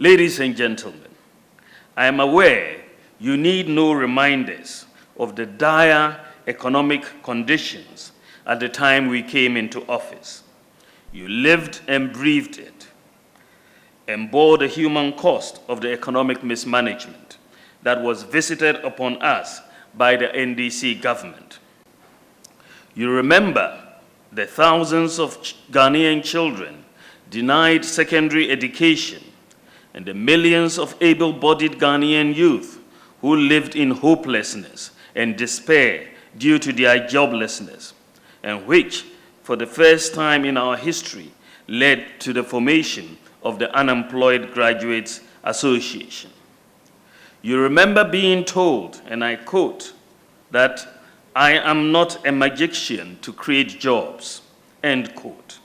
Ladies and gentlemen, I am aware you need no reminders of the dire economic conditions at the time we came into office. You lived and breathed it, and bore the human cost of the economic mismanagement that was visited upon us by the NDC government. You remember the thousands of Ghanaian children denied secondary education and the millions of able-bodied Ghanaian youth who lived in hopelessness and despair due to their joblessness, and which, for the first time in our history, led to the formation of the Unemployed Graduates Association. You remember being told, and I quote, that I am not a magician to create jobs, end quote.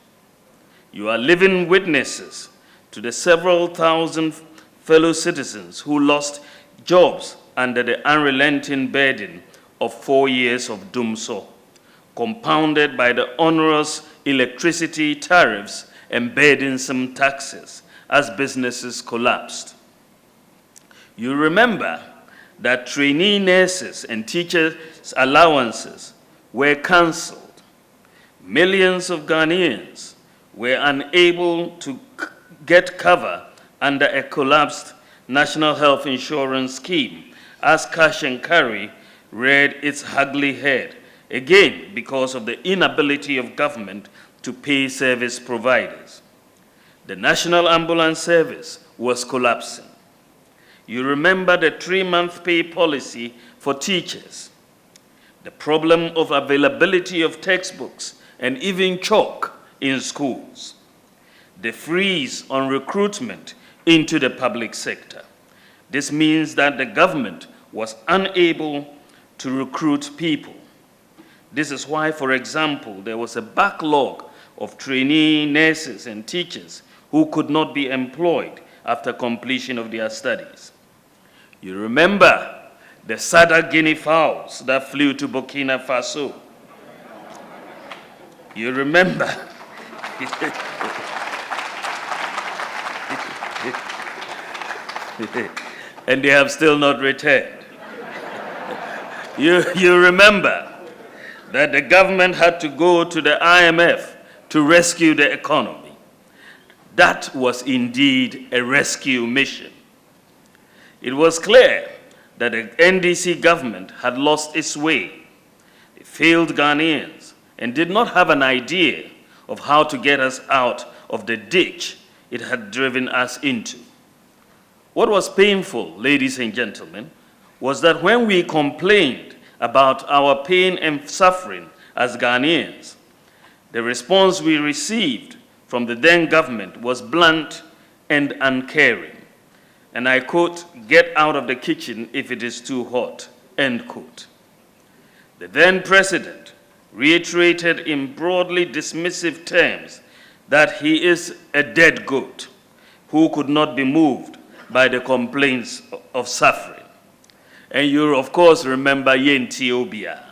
You are living witnesses to the several thousand fellow citizens who lost jobs under the unrelenting burden of 4 years of doomsday, compounded by the onerous electricity tariffs and burdensome taxes as businesses collapsed. You remember that trainee nurses and teachers' allowances were cancelled. Millions of Ghanaians were unable to get cover under a collapsed National Health Insurance Scheme as cash and carry reared its ugly head, again because of the inability of government to pay service providers. The National Ambulance Service was collapsing. You remember the 3-month pay policy for teachers, the problem of availability of textbooks and even chalk in schools, the freeze on recruitment into the public sector. This means that the government was unable to recruit people. This is why, for example, there was a backlog of trainee nurses and teachers who could not be employed after completion of their studies. You remember the Sada Guinea fowls that flew to Burkina Faso. You remember and they have still not returned. You remember that the government had to go to the IMF to rescue the economy. That was indeed a rescue mission. It was clear that the NDC government had lost its way. It failed Ghanaians and did not have an idea of how to get us out of the ditch it had driven us into. What was painful, ladies and gentlemen, was that when we complained about our pain and suffering as Ghanaians, the response we received from the then government was blunt and uncaring. And I quote, "Get out of the kitchen if it is too hot," end quote. The then president reiterated in broadly dismissive terms that he is a dead goat who could not be moved by the complaints of suffering. And you, of course, remember Yenti Obia.